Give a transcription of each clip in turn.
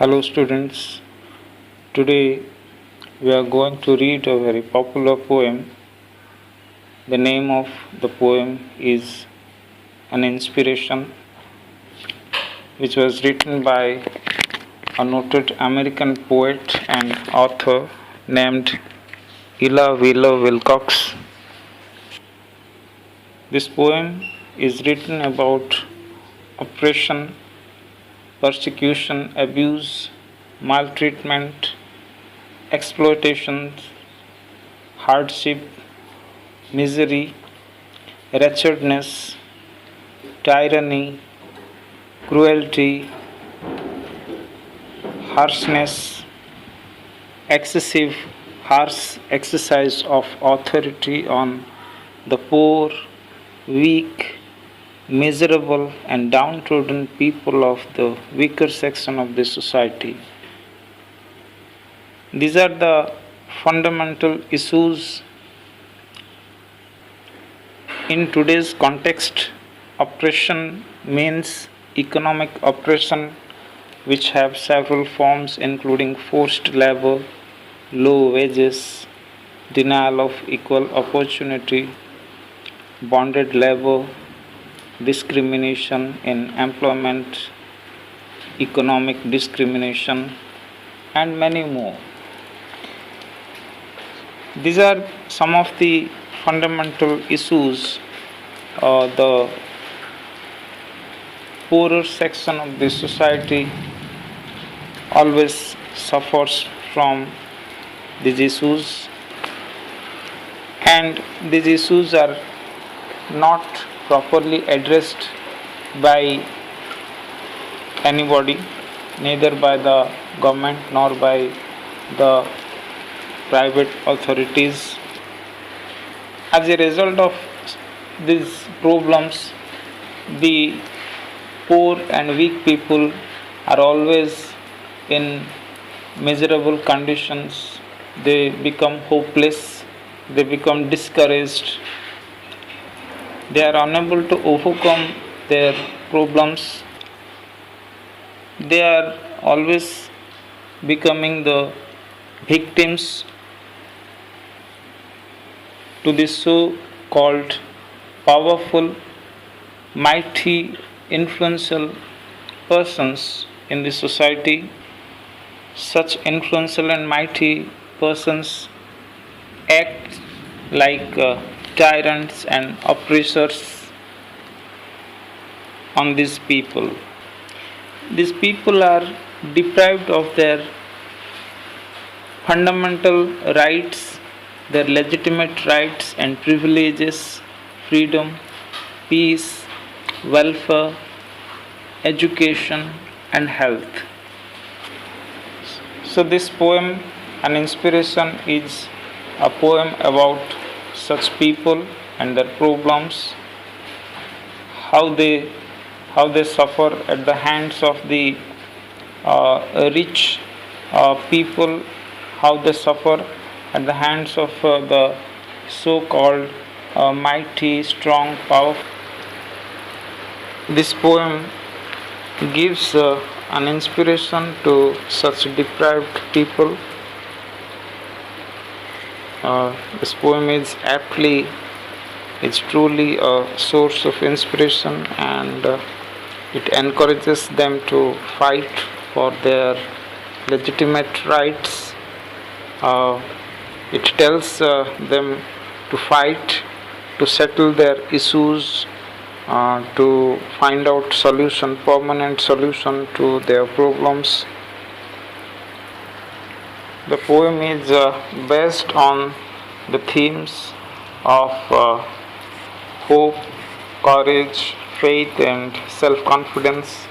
Hello, students. Today we are going to read a very popular poem. The name of the poem is An Inspiration, which was written by a noted American poet and author named Ella Wheeler Wilcox. This poem is written about oppression, persecution, abuse, maltreatment, exploitation, hardship, misery, wretchedness, tyranny, cruelty, harshness, excessive, harsh exercise of authority on the poor, weak, miserable, and downtrodden people of the weaker section of the society. These are the fundamental issues in today's context. Oppression means economic oppression, which have several forms including forced labor, low wages, denial of equal opportunity, bonded labor, discrimination in employment, economic discrimination, and many more. These are some of the fundamental issues the poorer section of the society always suffers from these issues, and these issues are not properly addressed by anybody, neither by the government nor by the private authorities. As a result of these problems, the poor and weak people are always in miserable conditions. They become hopeless, they become discouraged, they are unable to overcome their problems. They are always becoming the victims to the so called powerful, mighty, influential persons in the society. Such influential and mighty persons act like tyrants and oppressors on these people. These people are deprived of their fundamental rights, their legitimate rights and privileges, freedom, peace, welfare, education, and health. So, this poem, An Inspiration, is a poem about such people and their problems, how they suffer at the hands of the rich people, how they suffer at the hands of the so-called mighty, strong, powerful. This poem gives an inspiration to such deprived people. This poem is truly a source of inspiration, and it encourages them to fight for their legitimate rights. It tells them to fight, to settle their issues, to find out permanent solution to their problems. The poem is based on the themes of hope, courage, faith, and self-confidence.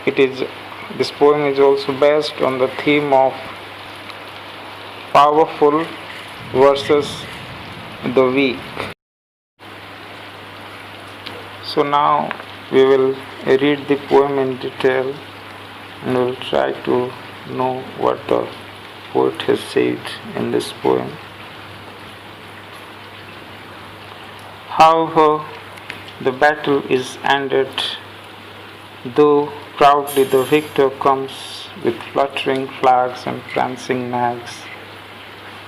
This poem is also based on the theme of powerful versus the weak. So now we will read the poem in detail, and we will try to know what the poet has said in this poem. However, the battle is ended, though Proudly the victor comes with fluttering flags and prancing nags,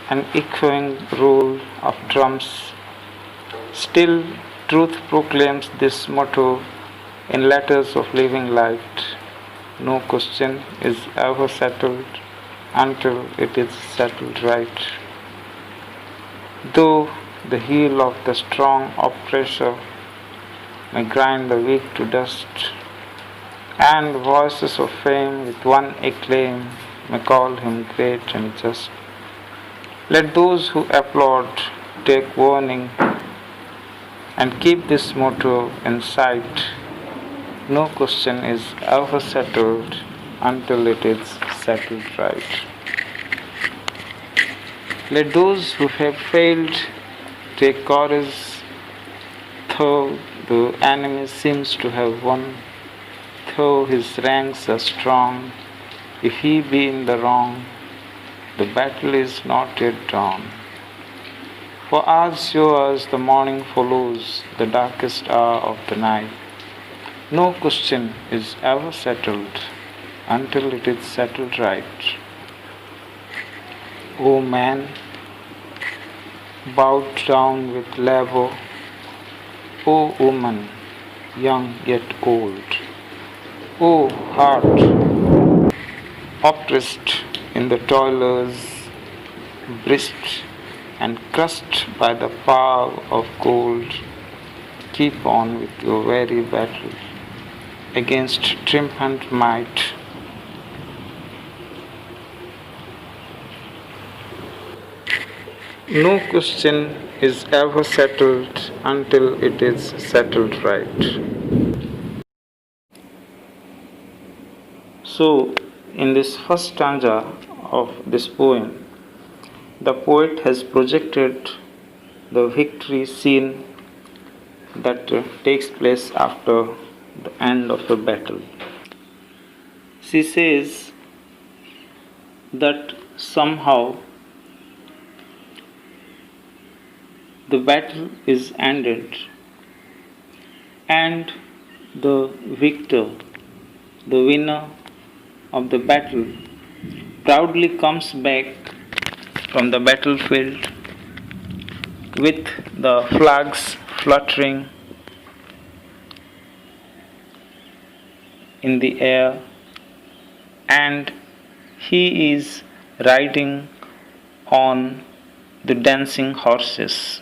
an echoing roll of drums. Still, truth proclaims this motto in letters of living light. No question is ever settled until it is settled right. Though the heel of the strong oppressor may grind the weak to dust, and voices of fame with one acclaim may call him great and just. Let those who applaud take warning and keep this motto in sight. No question is ever settled until it is settled right. Let those who have failed take courage, though the enemy seems to have won, though his ranks are strong. If he be in the wrong, the battle is not yet dawn. For as sure as the morning follows the darkest hour of the night, no question is ever settled until it is settled right. O man, bowed down with labor, O woman, young yet old, O heart, oppressed in the toiler's breast and crushed by the power of gold, keep on with your very battle against triumphant might. No question is ever settled until it is settled right. So, in this first stanza of this poem, the poet has projected the victory scene that takes place after the end of a battle. She says that somehow the battle is ended and the victor, the winner of the battle, proudly comes back from the battlefield with the flags fluttering in the air, and he is riding on the dancing horses.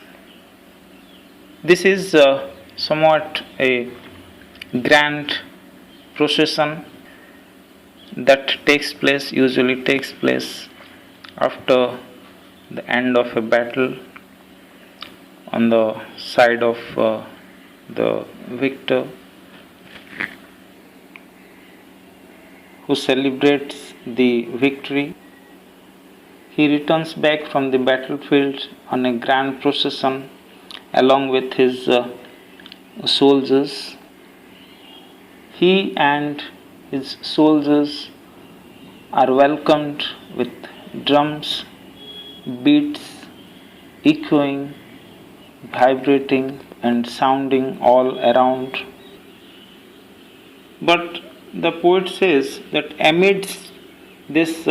This is somewhat a grand procession that usually takes place after the end of a battle on the side of the victor, who celebrates the victory. He returns back from the battlefield on a grand procession along with his soldiers. He and his soldiers are welcomed with drums, beats echoing, vibrating, and sounding all around. But the poet says that amidst this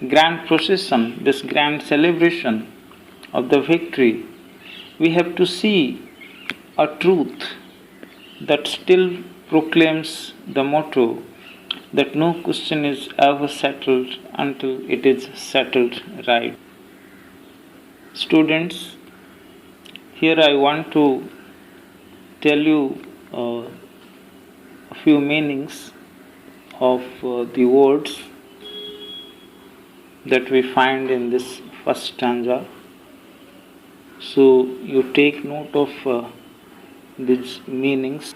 grand procession, this grand celebration of the victory, we have to see a truth that still proclaims the motto that no question is ever settled until it is settled right. Students, here I want to tell you a few meanings of the words that we find in this first stanza. So you take note of these meanings.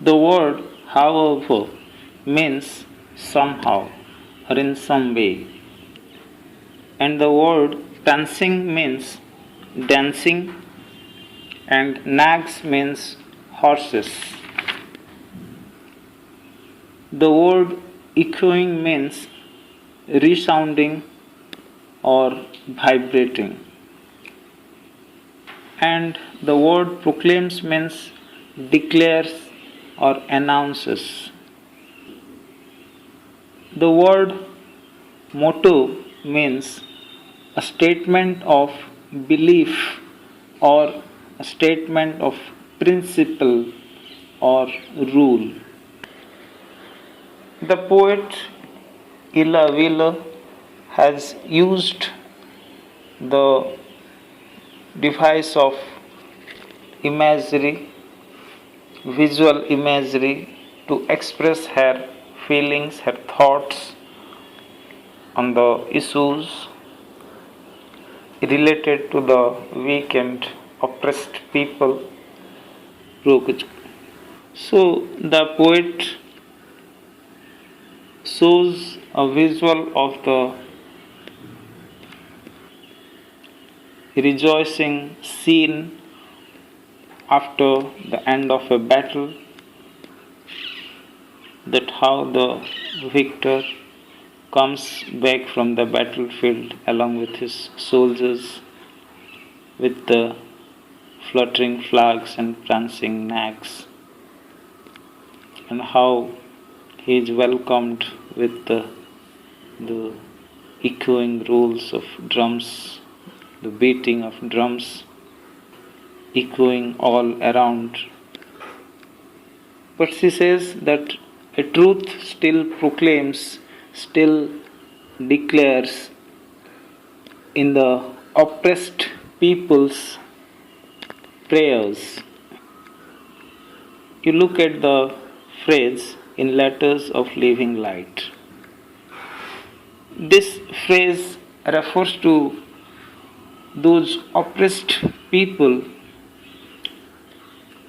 The word, however, means somehow or in some way. And the word prancing means dancing, and nags means horses. The word echoing means resounding or vibrating. And the word proclaims means declares or announces. The word motto means a statement of belief or a statement of principle or rule. The poet Illa Wheeler has used the device of imagery, visual imagery, to express her feelings, her thoughts on the issues related to the weak and oppressed people. So the poet shows a visual of the rejoicing scene after the end of a battle, that how the victor comes back from the battlefield along with his soldiers with the fluttering flags and prancing nags, and how he is welcomed with the echoing rolls of drums, the beating of drums echoing all around. But she says that a truth still proclaims, still declares in the oppressed people's prayers. You look at the phrase in letters of living light. This phrase refers to those oppressed people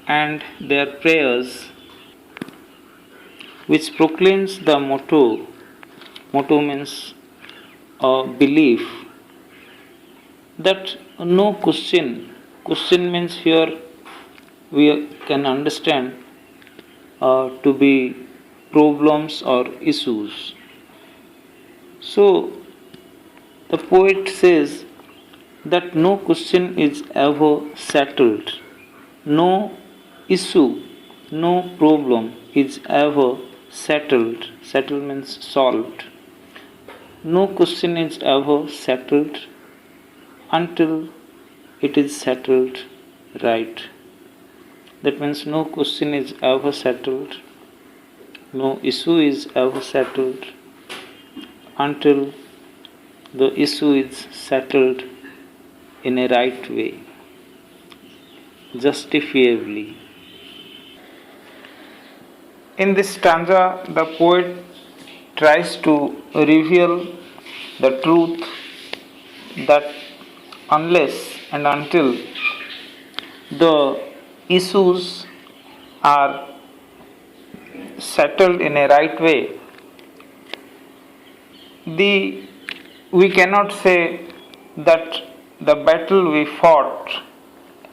and their prayers, which proclaims the motto. Motto means a belief that no question. Question means here we can understand to be problems or issues. So the poet says that no question is ever settled, no issue, no problem is ever settled. Settled means solved. No question is ever settled until it is settled right. That means no question is ever settled, no issue is ever settled until the issue is settled in a right way, justifiably. In this stanza, the poet tries to reveal the truth that unless and until the issues are settled in a right way, we cannot say that the battle we fought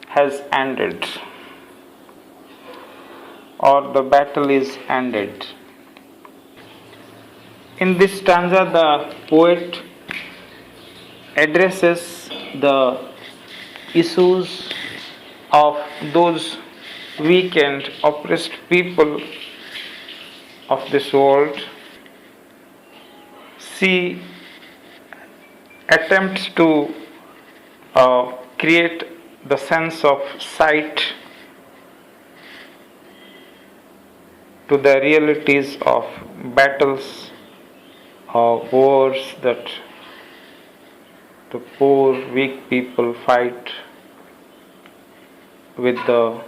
has ended or the battle is ended. In this stanza, the poet addresses the issues of those weak and oppressed people of this world. She attempts to create the sense of sight to the realities of battles or wars that the poor, weak people fight with the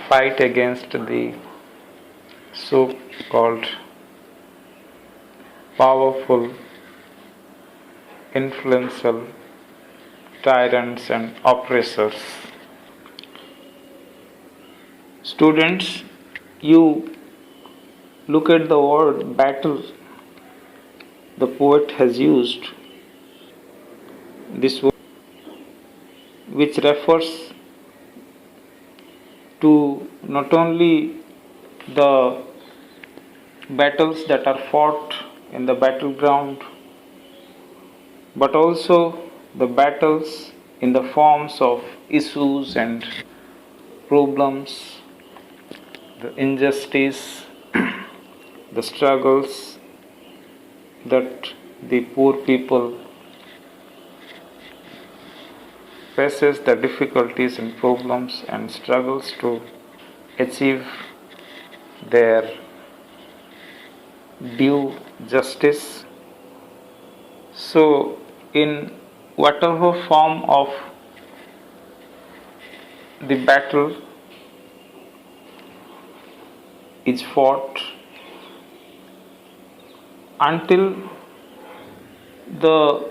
fight against the so-called powerful, influential tyrants and oppressors. Students, you look at the word battle the poet has used. This word, which refers to not only the battles that are fought in the battleground, but also the battles in the forms of issues and problems the injustice, the struggles that the poor people faces, the difficulties and problems and struggles to achieve their due justice. So, in whatever form of the battle is fought, until the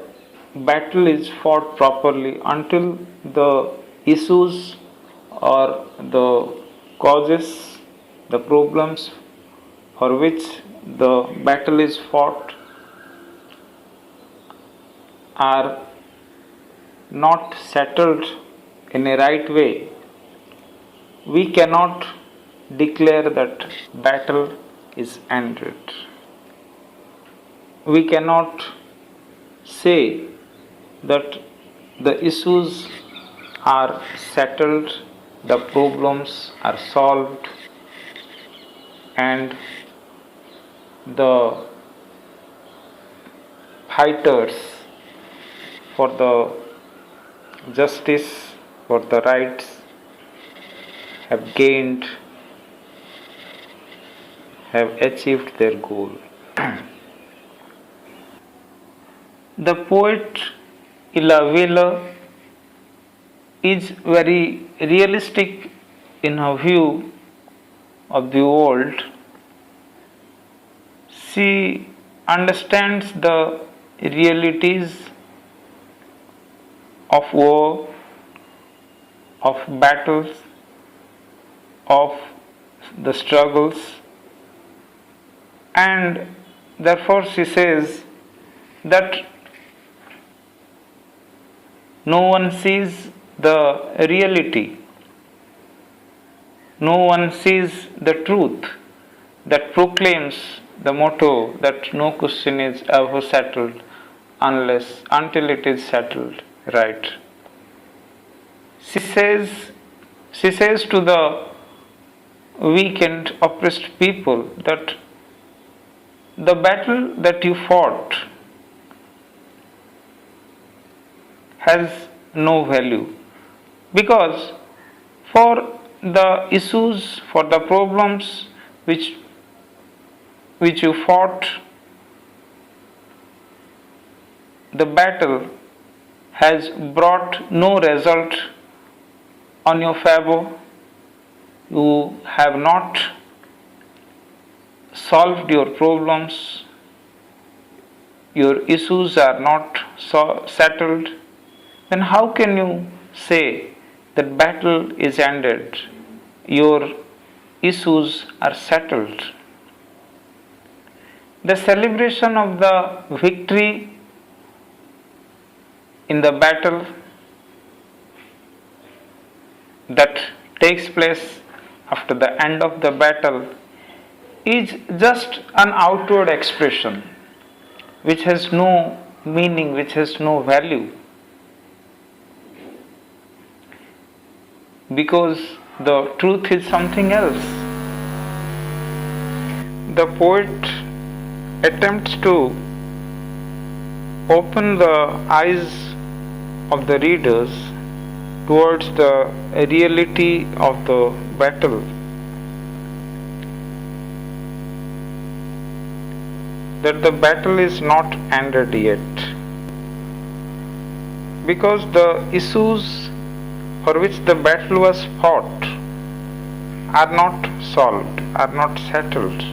battle is fought properly, until the issues or the causes, the problems for which the battle is fought are not settled in a right way, we cannot declare that battle is ended. We cannot say that the issues are settled, the problems are solved, and the fighters for the justice, for the rights have gained, have achieved their goal. The poet Ella Wheeler is very realistic in her view of the world. She understands the realities of war, of battles, of the struggles, and therefore she says that no one sees the reality, no one sees the truth that proclaims the motto that no question is ever settled until it is settled right. She says to the weak and oppressed people that the battle that you fought has no value, because for the issues, for the problems which you fought, the battle has brought no result on your favor. You have not solved your problems, your issues are not settled, then how can you say that battle is ended, your issues are settled? The celebration of the victory in the battle that takes place after the end of the battle is just an outward expression which has no meaning, which has no value, because the truth is something else. The poet attempts to open the eyes of the readers towards the reality of the battle, that the battle is not ended yet, because the issues for which the battle was fought are not solved, are not settled.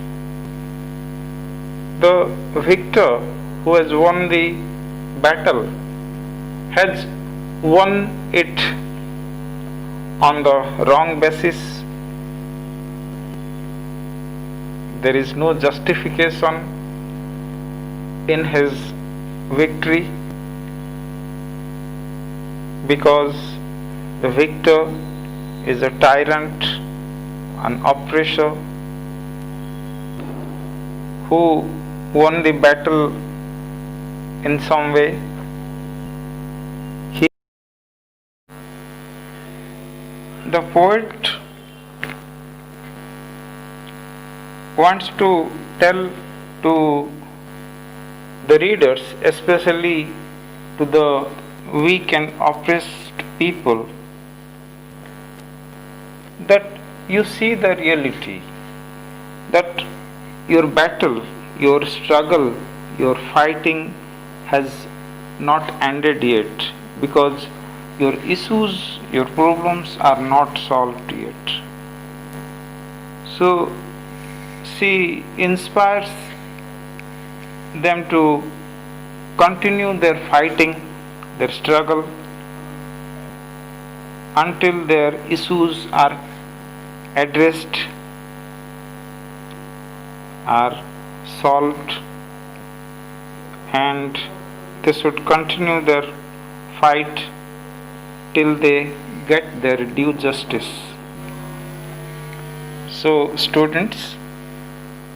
The victor who has won the battle has won it on the wrong basis. There is no justification in his victory, because the victor is a tyrant, an oppressor who won the battle in some way. The poet wants to tell to the readers, especially to the weak and oppressed people, that you see the reality, that your battle, your struggle, your fighting has not ended yet, because your issues, your problems are not solved yet. So she inspires them to continue their fighting, their struggle, until their issues are addressed, are solved, and they should continue their fight till they get their due justice. So, students,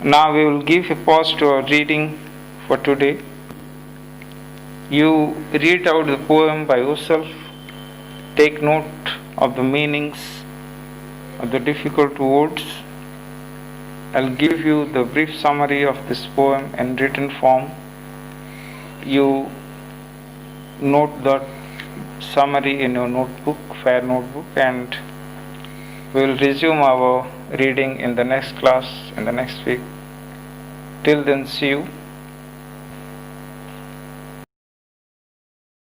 now we will give a pause to our reading for today. You read out the poem by yourself, take note of the meanings of the difficult words. I'll give you the brief summary of this poem in written form. You note that summary in your notebook, fair notebook, and we will resume our reading in the next class in the next week. Till then, see you.